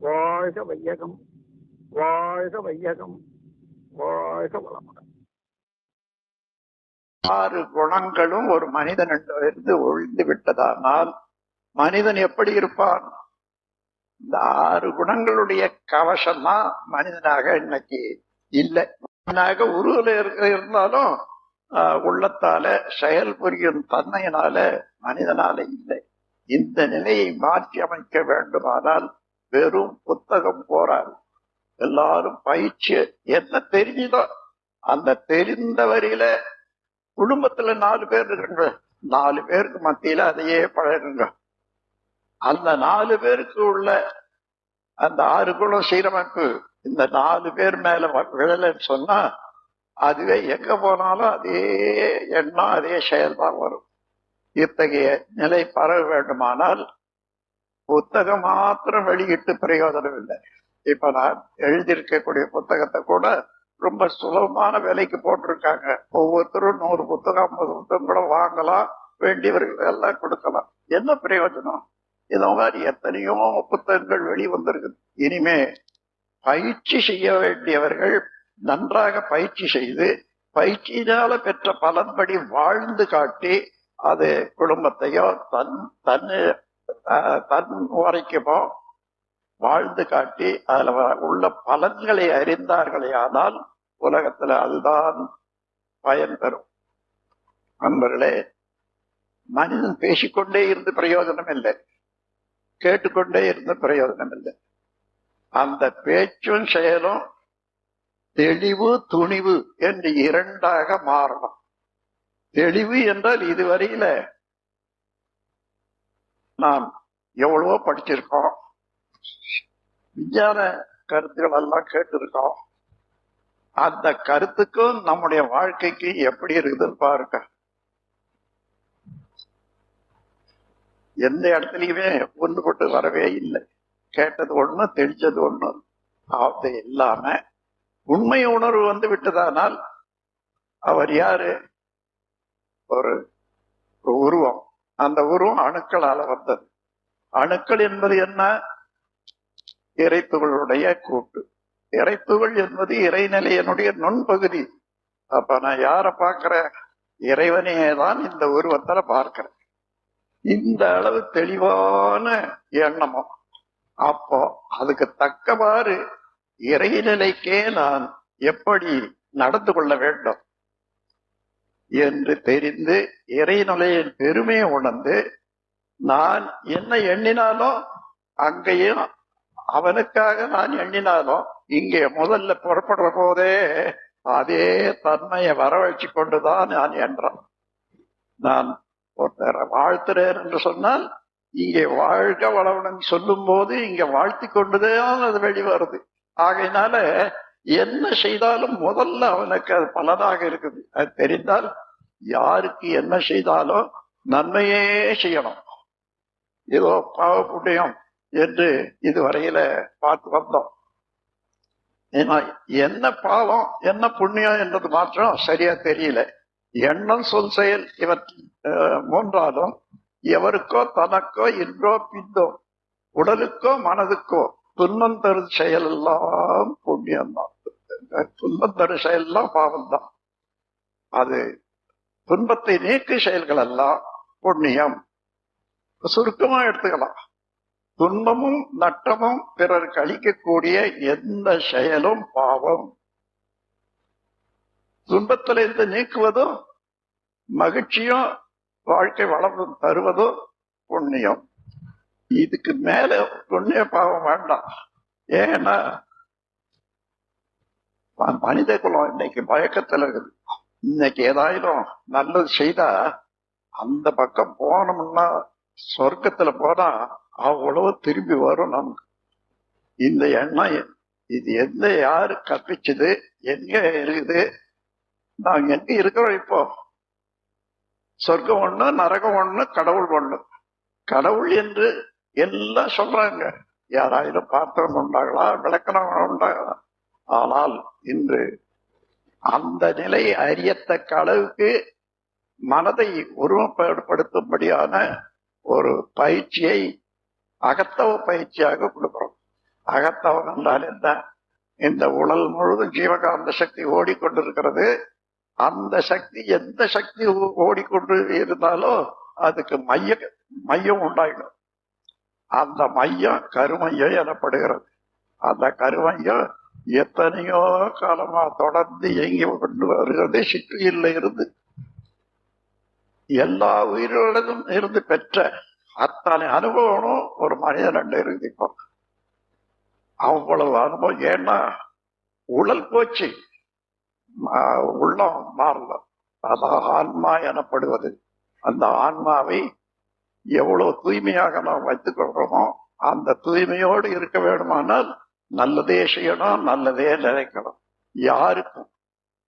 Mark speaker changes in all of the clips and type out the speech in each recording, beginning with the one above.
Speaker 1: வாழ்க வையகம், வாழ்க வையகம், வாழ்க வளமுடன்.
Speaker 2: 6 குணங்களும் ஒரு மனிதனிடமிருந்து ஒழிந்து விட்டதானால் மனிதன் எப்படி இருப்பான்? இந்த 6 குணங்களுடைய கவசம் தான் மனிதனாக இன்னைக்கு இல்லை. மனிதனாக உருவல இருந்தாலும் உள்ளத்தால செயல் புரியும் தன்மையினால மனிதனால இல்லை. இந்த நிலையை மாற்றி அமைக்க வேண்டுமானால் வெறும் புத்தகம் போராது. எல்லாரும் பயிற்சி என்ன தெரிஞ்சுதோ அந்த தெரிந்த வரையில குடும்பத்துல 4 பேர் இருக்கின்ற 4 பேருக்கு மத்தியில அதையே பழகுங்க. அந்த 4 பேருக்கு உள்ள அந்த 6 குணம் சீரமைப்பு இந்த 4 பேர் மேல விழலன்னு சொன்னா அதுவே எங்க போனாலும் அதே எண்ணம் அதே செயல்தான் வரும். இத்தகைய நிலை பரவ வேண்டுமானால் புத்தகம் மாத்திரம் வெளியிட்டு பிரயோஜனம் இல்லை. இப்ப நான் எழுதியிருக்கக்கூடிய புத்தகத்தை கூட ரொம்ப சுலபமான விலைக்கு போட்டிருக்காங்க. ஒவ்வொருத்தரும் 100 புத்தகம் 50 புத்தகம் கூட வாங்கலாம், வேண்டியவர்கள் எல்லாம் கொடுக்கலாம். என்ன பிரயோஜனம்? இத மாதிரி எத்தனையோ புத்தகங்கள் வெளிவந்திருக்குது. இனிமே பயிற்சி செய்ய வேண்டியவர்கள் நன்றாக பயிற்சி செய்து பயிற்சியினால பெற்ற பலன்படி வாழ்ந்து காட்டி அது குடும்பத்தையோ தன் வரைக்குமோ வாழ்ந்து காட்டி அதுல உள்ள பலன்களை அறிந்தார்களே ஆனால் உலகத்துல அதுதான் பயன் பெறும். நண்பர்களே, மனிதன் பேசிக்கொண்டே இருந்து பிரயோஜனம் இல்லை, கேட்டுக்கொண்டே இருந்து பிரயோஜனம் இல்லை. அந்த பேச்சும் செயலும் தெளிவு துணிவு என்று 2ஆக மாறணும். தெளிவு என்றால் இதுவரையில நாம் எவ்வளவோ படிச்சிருக்கோம், விஞ்ஞான கருத்துக்கள் எல்லாம் கேட்டிருக்கோம். அந்த கருத்துக்கும் நம்முடைய வாழ்க்கைக்கு எப்படி இருக்குதுன்னு பாருங்க. எந்த இடத்துலயுமே ஒன்றுபட்டு வரவே இல்லை. கேட்டது ஒண்ணு, தெளிச்சது ஒண்ணு. அது இல்லாம உண்மை உணர்வு வந்து விட்டதானால் அவர் யாரு? ஒரு உருவம். அந்த உருவம் அணுக்களால வந்தது. அணுக்கள் என்பது என்ன? இறைத்துகளுடைய கூட்டு. இறைத்துகள் என்பது இறைநிலையனுடைய நுண்பகுதி. அப்ப நான் யார பார்க்கிறேன்? இறைவனையே தான் இந்த உருவத்துல பார்க்கிறேன். இந்த அளவு தெளிவான எண்ணமும் அப்போ அதுக்கு தக்கவாறு இறைநிலைக்கே நான் எப்படி நடந்து கொள்ள வேண்டும் என்று தெரிந்து இறைநிலையின் பெருமையை உணர்ந்து நான் என்ன எண்ணினாலும் அங்கேயும் அவனுக்காக நான் எண்ணினாலும் இங்கே முதல்ல புறப்படுற போதே அதே தன்மையை வரவழைச்சு கொண்டுதான் நான் என்றான். நான் ஒருத்தர வாழ்த்துறேன் என்று சொன்னால் இங்கே வாழ்க வளவன் சொல்லும் போது இங்க வாழ்த்தி கொண்டுதான் அது வெளிவருது. ஆகையினால என்ன செய்தாலும் முதல்ல அவனுக்கு அது பலனாக இருக்குது. அது தெரிந்தால் யாருக்கு என்ன செய்தாலும் நன்மையே செய்யணும். ஏதோ பாவ புண்ணியம் என்று இதுவரையில பார்த்து வந்தோம். ஏன்னா என்ன பாவம் என்ன புண்ணியம் என்றது மாத்திரம் சரியா தெரியல. எண்ணம் சொல் செயல் இவற்றில் 3ஆலும் எவருக்கோ தனக்கோ இன்றோ பின்னோ உடலுக்கோ மனதுக்கோ துன்பம் தரும் செயல் எல்லாம் புண்ணியம்தான். துன்பம் தரும் செயல் எல்லாம் பாவம்தான். அது துன்பத்தை நீக்கு செயல்கள் எல்லாம் புண்ணியம். சுருக்கமா எடுத்துக்கலாம். துன்பமும் நட்டமும் பிறருக்கு அளிக்கக்கூடிய எந்த செயலும் பாவம். துன்பத்தில இருந்து நீக்குவதும் மகிழ்ச்சியும் வாழ்க்கை வளம் தருவதும் புண்ணியம். இதுக்கு மேல புண்ணிய பாவம் வேண்டாம். ஏன்னா மனித குலம் இன்னைக்கு மயக்கத்துல இருக்குது. இன்னைக்கு ஏதாயிரம் நல்லது செய்தா அந்த பக்கம் போனோம்னா சொர்க்கத்துல போனா அவ்வளவு திரும்பி வரும் நமக்கு. இந்த எண்ணம் இது எந்த யாரு கற்பிச்சது, எங்க இருக்குது, நாங்க எங்க இருக்கிறோம்? இப்போ சொர்க்கம் ஒண்ணு, நரகம் ஒண்ணு, கடவுள் ஒண்ணு. கடவுள் என்று எல்லாம் சொல்றாங்க. யாராயிரம் பாத்திரம் உண்டாகலாம், விளக்கணம் உண்டாகலாம். ஆனால் இன்று அந்த நிலை அறியத்தக்க அளவுக்கு மனதை உருவப்படுத்தும்படியான ஒரு பயிற்சியை அகத்தவ பயிற்சியாக கொடுக்கிறோம். அகத்தவன் என்றால் என்ன? இந்த உடல் முழுவதும் ஜீவகாந்த சக்தி ஓடிக்கொண்டிருக்கிறது. அந்த சக்தி எந்த சக்தி ஓடிக்கொண்டு இருந்தாலும் அதுக்கு மையம் உண்டாயிடும். அந்த மையம் கருமையம் எனப்படுகிறது. அந்த கருமையம் எத்தனையோ காலமா தொடர்ந்து இயங்கி கொண்டு வருகிறது. சிற்றியில் இருந்து எல்லா உயிரிலும் இருந்து பெற்ற அத்தனை அனுபவமும் ஒரு மனிதன் இருந்து இப்போ அவ்வளவு அனுபவம். ஏன்னா உடல் போச்சு, உள்ளம் மாறல. அதான் ஆன்மா எனப்படுவது. அந்த ஆன்மாவை எவ்வளவு தூய்மையாக நாம் வைத்துக் கொள்றோமோ அந்த தூய்மையோடு இருக்க வேண்டுமானால் நல்லதே செய்யணும், நல்லதே நினைக்கணும். யாருக்கும்,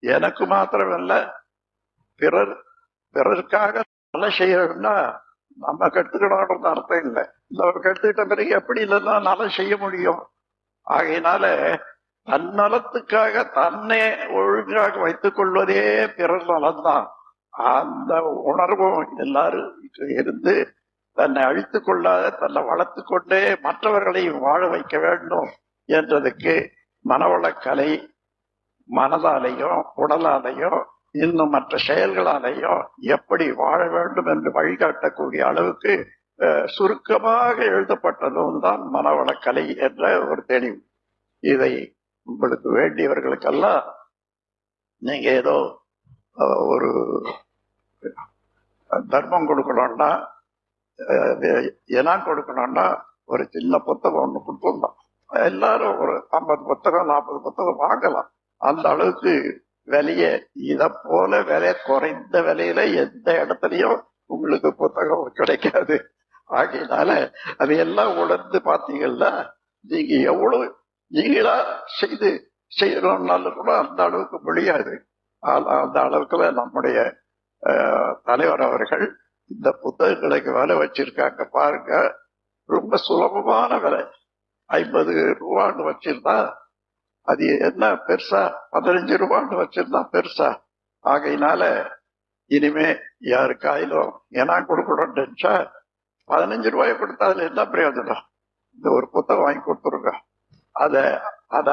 Speaker 2: எனக்கு மாத்திரமல்ல, பிறருக்காக நல்ல செய்யணும்னா நம்ம கெடுத்துக்கணும்ன்றது அர்த்தம் இல்லை. நம்ம கெடுத்துக்கிட்ட பிறகு எப்படி இல்லைன்னா நல்லா செய்ய முடியும்? ஆகையினால தன்னலத்துக்காக தன்னை ஒழுங்காக வைத்துக் கொள்வதே பிறர் நலம்தான். அந்த உணர்வும் எல்லாரும் இருந்து தன்னை அழித்துக் கொள்ளாத தன்னை வளர்த்து கொண்டே மற்றவர்களையும் வாழ வைக்க வேண்டும் என்றதுக்கு மனவளக்கலை மனதாலேயும் உடலாலேயும் இன்னும் மற்ற செயல்களாலேயும் எப்படி வாழ வேண்டும் என்று வழிகாட்டக்கூடிய அளவுக்கு சுருக்கமாக எழுதப்பட்ட நூல் தான் மனவளக்கலை என்ற ஒரு தெளிவு. இதை உங்களுக்கு வேண்டியவர்களுக்கெல்லாம் நீங்க ஏதோ ஒரு தர்மம் கொடுக்கணும்னா, இனம் கொடுக்கணும்னா ஒரு சின்ன புத்தகம் ஒண்ணு கொடுத்துருந்தோம். எல்லாரும் ஒரு 50 புத்தகம் 40 புத்தகம் வாங்கலாம். அந்த அளவுக்கு விலையை இதை போல விலை குறைந்த விலையில எந்த இடத்துலயும் உங்களுக்கு புத்தகம் கிடைக்காது. ஆகையினால அதையெல்லாம் உணர்ந்து பார்த்தீங்கன்னா நீங்க எவ்வளவு நீங்களா செய்யணும்னாலும் கூட அந்த அளவுக்கு முடியாது. அந்த அளவுக்குல நம்முடைய தலைவர் அவர்கள் இந்த புத்தகங்களுக்கு விலை வச்சிருக்காங்க பாருங்க. ரொம்ப சுலபமான விலை, 50 ரூபான்னு வச்சிருந்தா அது என்ன பெருசா, 15 ரூபான்னு வச்சிருந்தா பெருசா. ஆகையினால இனிமே யாருக்காயிலும் ஏன்னா கொடுக்கணும்னு நினைச்சா 15 ரூபாயை கொடுத்தா அதுல என்ன பிரயோஜனம்? இந்த ஒரு புத்தகம் வாங்கி கொடுத்துருங்க. அத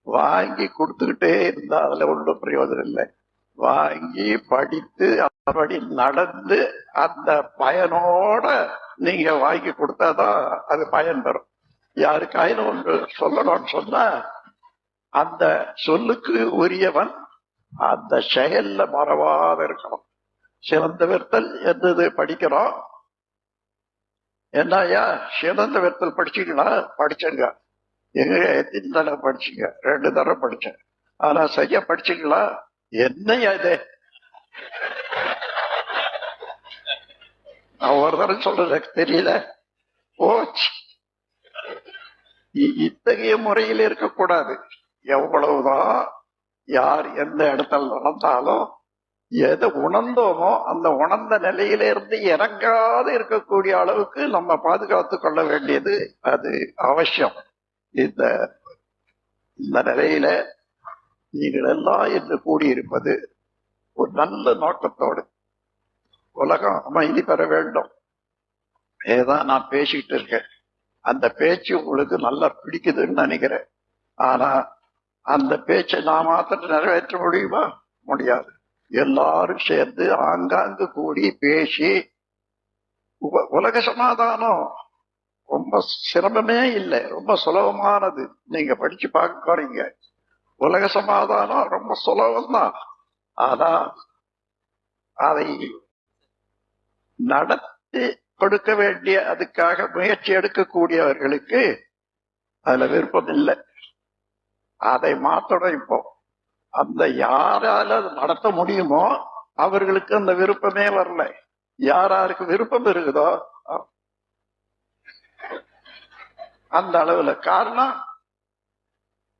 Speaker 2: வாங்கி கொடுத்துக்கிட்டே இருந்தா அதுல ஒன்றும் பிரயோஜனம் இல்லை. வாங்கி படித்து அதன்படி நடந்து அந்த பயனோட நீங்க வாங்கி கொடுத்தாதான் அது பயன் பெறும். யாருக்காயிலும் ஒன்று சொல்லணும்னு சொன்னா அந்த சொல்லுக்கு உரியவன் அந்த செயல்ல மறவாத இருக்கணும். சிறந்த வெறுத்தல் என்னது படிக்கிறோம். என்னையா சிறந்த வெறுத்தல் படிச்சீங்களா? படிச்சங்க. எங்க எத்தனை தடவை படிச்சீங்க? 2 தடவை படிச்சேன். ஆனா சரியா படிச்சீங்களா? என்னையா இது? நான் ஒரு தடவை சொல்றது தெரியல போச்சு. இத்தகைய முறையில் இருக்கக்கூடாது. எவ்வளவுதான் யார் எந்த இடத்துல நடந்தாலும் எதை உணர்ந்தோமோ அந்த உணர்ந்த நிலையிலிருந்து இறங்காது இருக்கக்கூடிய அளவுக்கு நம்ம பாதுகாத்து கொள்ள வேண்டியது அது அவசியம். இந்த நிலையில நீங்கள் எல்லாம் இன்று கூடியிருப்பது ஒரு நல்ல நோக்கத்தோடு உலகம் அமைதி பெற வேண்டும். ஏதான் நான் பேசிக்கிட்டு இருக்கேன், அந்த பேச்சு உங்களுக்கு நல்லா பிடிக்குதுன்னு நினைக்கிறேன். ஆனா அந்த பேச்சை நான் மாத்திரம் நிறைவேற்ற முடியுமா? முடியாது. எல்லாரும் சேர்ந்து ஆங்காங்கு கூடி பேசி உலக சமாதானம் ரொம்ப சிரமமே இல்லை, ரொம்ப சுலபமானது. நீங்க படிச்சு பார்க்க போறீங்க. உலக சமாதானம் ரொம்ப சுலபம்தான். ஆனா அதை நடத்தி கொடுக்க வேண்டிய அதுக்காக முயற்சி எடுக்கக்கூடியவர்களுக்கு அதுல விருப்பம் இல்லை. அதை மாற்றணும். இப்போ அந்த யாரால அது நடத்த முடியுமோ அவர்களுக்கு அந்த விருப்பமே வரல. யாருக்கு விருப்பம் இருக்குதோ அந்த அளவுல. காரணம்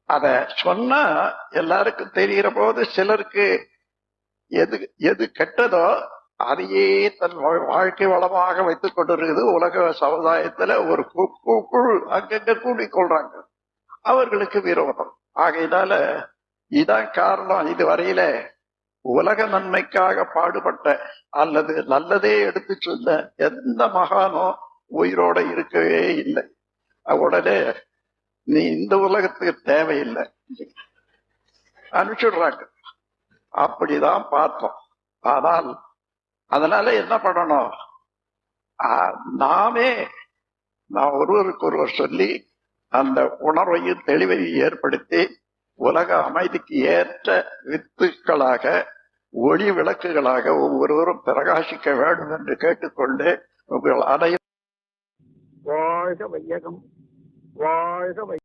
Speaker 2: அத சொன்னா எல்லாருக்கும் தெரிகிற போது சிலருக்கு எது கெட்டதோ அதையே தன் வாழ்க்கை வளமாக வைத்துக் கொண்டிருக்குது. உலக சமுதாயத்துல ஒரு குழு அங்கங்க கூடிக்கொள்றாங்க. அவர்களுக்கு விரோதம். ஆகையினால இதான் காரணம். இதுவரையில உலக நன்மைக்காக பாடுபட்ட அல்லது நல்லதே எடுத்து சொன்ன எந்த மகானும் உயிரோட இருக்கவே இல்லை. உடனே நீ இந்த உலகத்துக்கு தேவையில்லை அனுப்பிச்சுடுறாங்க. அப்படிதான் பார்த்தோம். ஆனால் அதனால என்ன பண்ணணும், நாம் ஒருவருக்கு ஒருவர் சொல்லி அந்த உணர்வையும் தெளிவையும் ஏற்படுத்தி உலக அமைதிக்கு ஏற்ற வித்துக்களாக ஒளி விளக்குகளாக ஒவ்வொருவரும் பிரகாசிக்க வேண்டும் என்று கேட்டுக்கொண்டு உங்கள் அனைவரும்
Speaker 1: வாழ்க வையகம், வாழ்க